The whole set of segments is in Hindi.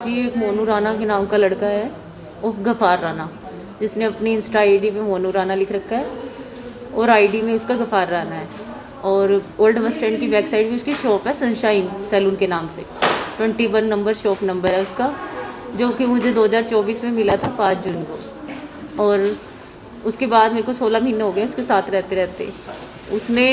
जी एक मोनू राणा के नाम का लड़का है उर्फ गफ़ार राणा, जिसने अपनी इंस्टा आईडी पे मोनू राणा लिख रखा है और आईडी में उसका गफ़ार राणा है। और ओल्ड बस स्टैंड की बैक साइड में उसकी शॉप है सनशाइन सैलून के नाम से। 21 नंबर शॉप नंबर है उसका, जो कि मुझे 2024 में मिला था 5 जून को। और उसके बाद मेरे को 16 महीने हो गए उसके साथ रहते रहते। उसने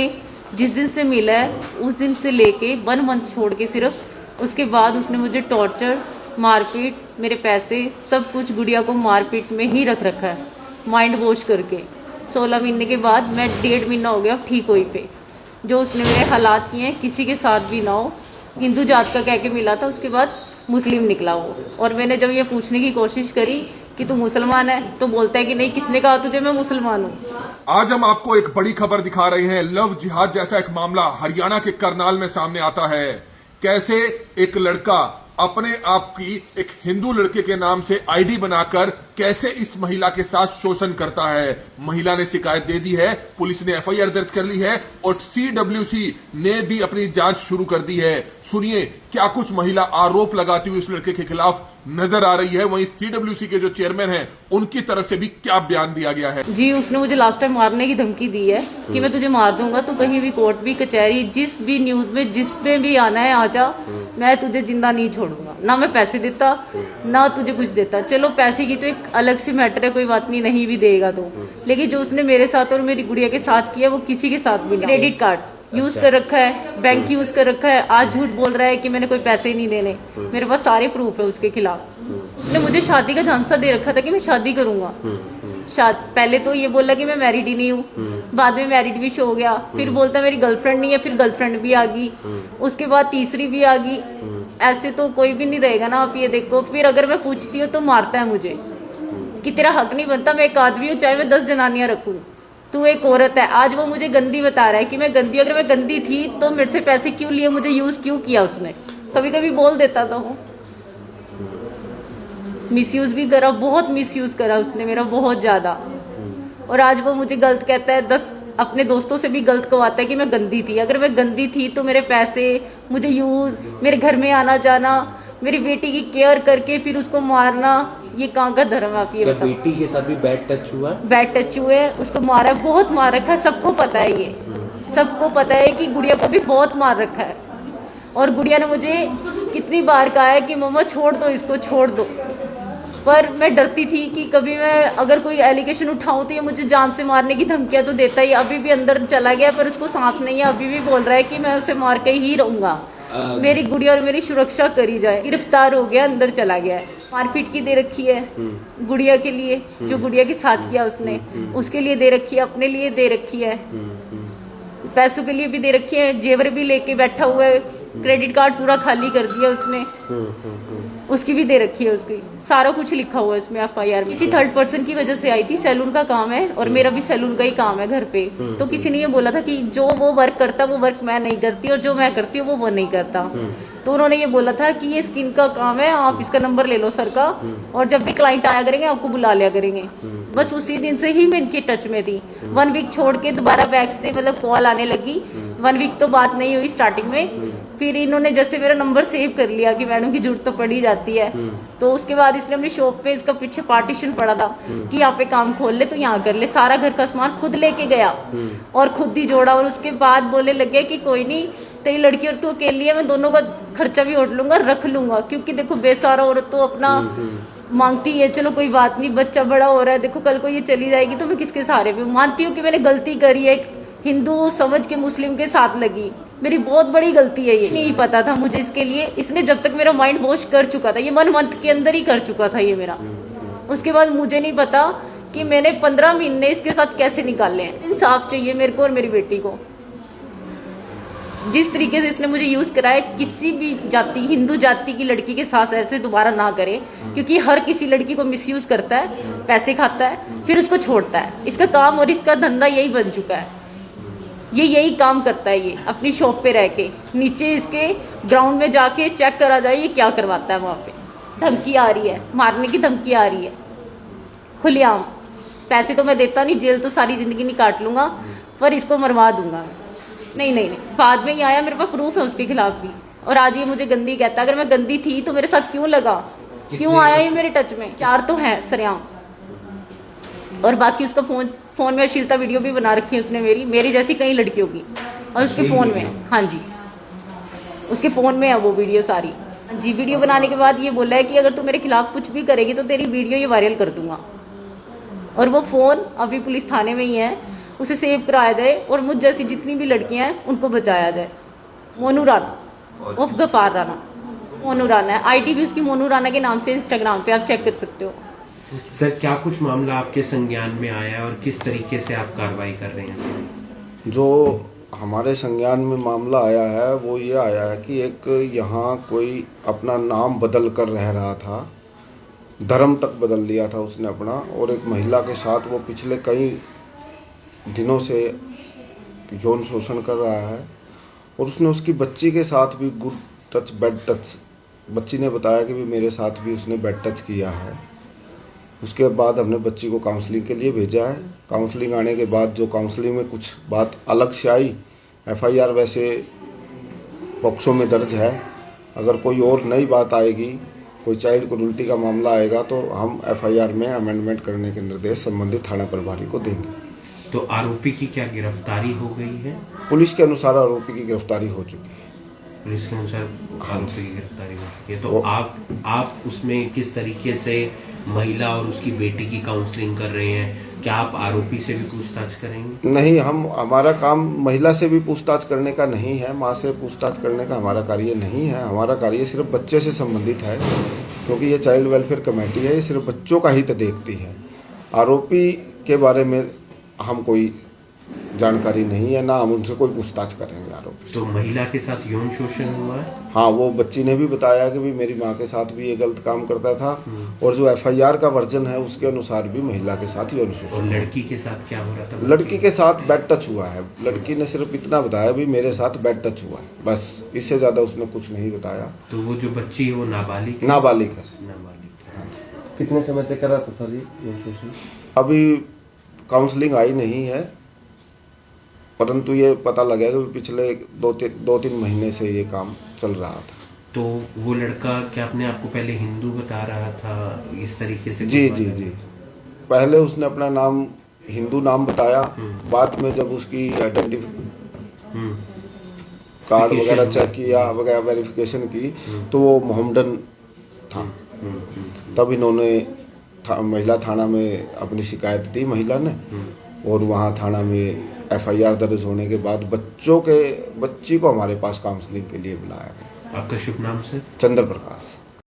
जिस दिन से मिला है उस दिन से लेके 1 मंथ छोड़ के सिर्फ उसके बाद उसने मुझे टॉर्चर, मारपीट, मेरे पैसे सब कुछ गुड़िया को मारपीट में ही रख रखा है, माइंड वॉश करके। 16 महीने के बाद मैं 1.5 महीना हो गया ठीक हुई पे। जो उसने मेरे हालात किए हैं किसी के साथ भी ना हो। हिंदू जात का कह के मिला था, उसके बाद मुस्लिम निकला वो। और मैंने जब ये पूछने की कोशिश करी कि तू मुसलमान है तो बोलता है कि नहीं, किसने कहा तुझे मैं मुसलमान हूँ। आज हम आपको एक बड़ी खबर दिखा रहे हैं। लव जिहाद जैसा एक मामला हरियाणा के करनाल में सामने आता है। कैसे एक लड़का अपने आप की एक हिंदू लड़के के नाम से आईडी बनाकर कैसे इस महिला के साथ शोषण करता है। महिला ने शिकायत दे दी है, पुलिस ने एफआईआर दर्ज कर ली है और सीडब्ल्यूसी ने भी अपनी जांच शुरू कर दी है। सुनिए क्या कुछ महिला आरोप लगाती हुई इस लड़के के खिलाफ नजर आ रही है। वहीं सीडब्ल्यूसी के जो चेयरमैन हैं उनकी तरफ से भी क्या बयान दिया गया है। जी उसने मुझे लास्ट टाइम मारने की धमकी दी है कि मैं तुझे मार दूंगा, तो कहीं भी कोर्ट भी कचहरी जिस भी न्यूज में जिस पे भी आना है आ जा, मैं तुझे जिंदा नहीं छोड़ूंगा। ना मैं पैसे देता ना तुझे कुछ देता। चलो पैसे की तो एक अलग सी मैटर है, कोई बात नहीं भी देगा तो, लेकिन जो उसने मेरे साथ और मेरी गुड़िया के साथ किया वो किसी के साथ भी नहीं। क्रेडिट कार्ड यूज कर रखा है, बैंक यूज कर रखा है, आज झूठ बोल रहा है कि मैंने कोई पैसे ही नहीं देने। मेरे पास सारे प्रूफ है उसके खिलाफ। उसने मुझे शादी का झांसा दे रखा था कि मैं शादी करूंगा। पहले तो ये बोला कि मैं मैरिड ही नहीं हूँ, बाद में मैरिड भी शो हो गया। फिर बोलता मेरी गर्लफ्रेंड नहीं है, फिर गर्लफ्रेंड भी आ गई, उसके बाद तीसरी भी आ गई। ऐसे तो कोई भी नहीं रहेगा ना, आप ये देखो। फिर अगर मैं पूछती हूँ तो मारता है मुझे कि तेरा हक नहीं बनता, मैं एक आदमी हूँ चाहे मैं 10 जनानियां रखूँ, तू एक औरत है। आज वो मुझे गंदी बता रहा है कि मैं गंदी। अगर मैं गंदी थी तो मेरे से पैसे क्यों लिए, मुझे यूज क्यों किया उसने। कभी कभी बोल देता था वो। मिसयूज भी करा, बहुत मिसयूज करा उसने मेरा, बहुत ज्यादा। और आज वो मुझे गलत कहता है, 10 अपने दोस्तों से भी गलत कहवाता है कि मैं गंदी थी। अगर मैं गंदी थी तो मेरे पैसे, मुझे यूज, मेरे घर में आना जाना, मेरी बेटी की केयर करके फिर उसको मारना, ये कहाँ का धर्म है आप ये बताओ। बेटी के साथ भी बैड टच हुआ? बैड टच हुए, उसको मारा, बहुत मार रखा है। सबको पता है, ये सबको पता है कि गुड़िया को भी बहुत मार रखा है। और गुड़िया ने मुझे कितनी बार कहा है कि मम्मा छोड़ दो इसको, छोड़ दो। पर मैं डरती थी कि कभी मैं अगर कोई एलिगेशन उठाऊं तो ये मुझे जान से मारने की धमकियां तो देता ही। अभी भी अंदर चला गया पर उसको सांस नहीं है, अभी भी बोल रहा है कि मैं उसे मार के ही रहूंगा, मेरी गुड़िया और मेरी सुरक्षा करी जाए। गिरफ्तार हो गया, अंदर चला गया है। मारपीट की दे रखी है गुड़िया के लिए, जो गुड़िया के साथ किया उसने, उसके लिए दे रखी है, अपने लिए दे रखी है, पैसों के लिए भी दे रखी है, जेवर भी लेके बैठा हुआ है, क्रेडिट कार्ड पूरा खाली कर दिया उसने, उसकी भी दे रखी है, उसकी सारा कुछ लिखा हुआ है इसमें एफआईआर में। किसी थर्ड पर्सन की वजह से आई थी। सैलून का काम है और मेरा भी सैलून का ही काम है घर पे। तो किसी ने ये बोला था कि जो वो वर्क करता वो वर्क मैं नहीं करती और जो मैं करती हूँ वो नहीं करता। तो उन्होंने ये बोला था कि ये स्किन का काम है, आप इसका नंबर ले लो सर का, और जब भी क्लाइंट आया करेंगे आपको बुला लिया करेंगे। बस उसी दिन से ही मैं इनके टच में थी। 1 वीक छोड़ के दोबारा बैक से मतलब कॉल आने लगी। 1 वीक तो बात नहीं हुई स्टार्टिंग में। फिर इन्होंने जैसे मेरा नंबर सेव कर लिया कि मैडम की जरूरत तो पड़ी जाती है, तो उसके बाद इसने अपनी शॉप पे, इसका पीछे पार्टीशन पड़ा था कि यहाँ पे काम खोल ले तो यहाँ कर ले। सारा घर का सामान खुद लेके गया और खुद ही जोड़ा। और उसके बाद बोलने लगे कि कोई नहीं, तेरी लड़की और तू अकेली है, मैं दोनों का खर्चा भी उठ लूंगा, रख लूंगा। क्योंकि देखो बेसहारा औरत तो अपना मांगती है, चलो कोई बात नहीं, बच्चा बड़ा हो रहा है, देखो कल को ये चली जाएगी तो मैं किसके सहारे पे। मानती हूँ कि मैंने गलती करी है, हिंदू समझ के मुस्लिम के साथ लगी, मेरी बहुत बड़ी गलती है ये। नहीं पता था मुझे इसके लिए। इसने जब तक मेरा माइंड वॉश कर चुका था, ये 1 मंथ के अंदर ही कर चुका था ये मेरा। उसके बाद मुझे नहीं पता कि मैंने 15 महीने इसके साथ कैसे निकाले हैं। इंसाफ चाहिए मेरे को और मेरी बेटी को। जिस तरीके से इसने मुझे यूज करा है, किसी भी जाति, हिंदू जाति की लड़की के साथ ऐसे दोबारा ना करे। क्योंकि हर किसी लड़की को मिसयूज करता है, पैसे खाता है, फिर उसको छोड़ता है। इसका काम और इसका धंधा यही बन चुका है। ये यही काम करता है, ये अपनी शॉप पे रह के। नीचे इसके ग्राउंड में जाके चेक करा जाए ये क्या करवाता है वहाँ पे। धमकी आ रही है, मारने की धमकी आ रही है खुलेआम। पैसे तो मैं देता नहीं, जेल तो सारी जिंदगी नहीं काट लूंगा, पर इसको मरवा दूंगा। नहीं, बाद में ही आया, मेरे पास प्रूफ है उसके खिलाफ भी। और आज ये मुझे गंदी कहता है। अगर मैं गंदी थी तो मेरे साथ क्यों लगा? क्यों आया ये मेरे टच में? 4 तो है सरेआम, और बाकी उसका फोन में अश्लीलता वीडियो भी बना रखी है उसने, मेरी जैसी कई लड़कियों की, और उसके फ़ोन में, हाँ जी, उसके फ़ोन में है वो वीडियो सारी। हाँ जी, वीडियो बनाने के बाद ये बोला है कि अगर तू मेरे खिलाफ कुछ भी करेगी तो तेरी वीडियो ये वायरल कर दूंगा, और वो फ़ोन अभी पुलिस थाने में ही है, उसे सेव कराया जाए और मुझ जैसी जितनी भी लड़कियां हैं उनको बचाया जाए। मोनू राना उर्फ गफ़ार राना, मोनू राना है, आईडी भी उसकी मोनू राना के नाम से इंस्टाग्राम पे आप चेक कर सकते हो। सर, क्या कुछ मामला आपके संज्ञान में आया और किस तरीके से आप कार्रवाई कर रहे हैं सर? जो हमारे संज्ञान में मामला आया है वो ये आया है कि एक यहाँ कोई अपना नाम बदल कर रह रहा था, धर्म तक बदल लिया था उसने अपना, और एक महिला के साथ वो पिछले कई दिनों से यौन शोषण कर रहा है, और उसने उसकी बच्ची के साथ भी गुड टच बैड टच, बच्ची ने बताया कि भी मेरे साथ भी उसने बैड टच किया है। उसके बाद हमने बच्ची को काउंसलिंग के लिए भेजा है। काउंसलिंग आने के बाद जो काउंसलिंग में कुछ बात अलग से आई, एफआईआर वैसे पॉक्सो में दर्ज है, अगर कोई और नई बात आएगी, कोई चाइल्ड क्रूरल्टी का मामला आएगा तो हम एफआईआर में अमेंडमेंट करने के निर्देश संबंधित थाना प्रभारी को देंगे। तो आरोपी की क्या गिरफ्तारी हो गई है? पुलिस के अनुसार आरोपी की गिरफ्तारी हो चुकी है। पुलिस के अनुसार आरोपी की गिरफ्तारी हो चुकी है। तो आप उसमें किस तरीके से महिला और उसकी बेटी की काउंसलिंग कर रहे हैं? क्या आप आरोपी से भी पूछताछ करेंगे? नहीं, हमारा काम महिला से भी पूछताछ करने का नहीं है, माँ से पूछताछ करने का हमारा कार्य नहीं है। हमारा कार्य सिर्फ बच्चे से संबंधित है, क्योंकि ये चाइल्ड वेलफेयर कमेटी है, ये सिर्फ बच्चों का हित देखती है। आरोपी के बारे में हम कोई जानकारी नहीं है, ना हम उनसे कोई पूछताछ करेंगे आरोपी। तो महिला के साथ यौन शोषण हुआ है? हाँ, वो बच्ची ने भी बताया कि भी मेरी माँ के साथ भी ये गलत काम करता था, और जो एफआईआर का वर्जन है उसके अनुसार भी महिला के साथ यौन शोषण। और लड़की के साथ क्या हो रहा था? लड़की के साथ बैड टच हुआ है। लड़की ने सिर्फ इतना बताया भी मेरे साथ बैड टच हुआ है, बस, इससे ज्यादा उसने कुछ नहीं बताया। तो वो जो बच्ची है वो नाबालिग है? नाबालिग है। नाबालिग। हाँ जी। कितने समय से कर रहा था सर ये यौन शोषण? अभी काउंसलिंग आई नहीं है, परंतु ये पता लगा कि पिछले 2-3 महीने से ये काम चल रहा था। तो वो लड़का क्या अपने आप को पहले हिंदू बता रहा था, इस तरीके से? जी जी जी, पहले उसने अपना नाम हिंदू नाम बताया, बाद में जब उसकी आइडेंटिटी कार्ड वगैरह चेक किया वगैरह वेरिफिकेशन की तो वो मोहम्मदन था। तब इन्होंने महिला थाना में अपनी शिकायत दी महिला ने, और वहाँ थाना में एफआईआर दर्ज होने के बाद बच्ची को हमारे पास काउंसलिंग के लिए बुलाया गया। आपका शुभ नाम सर? चंद्र प्रकाश।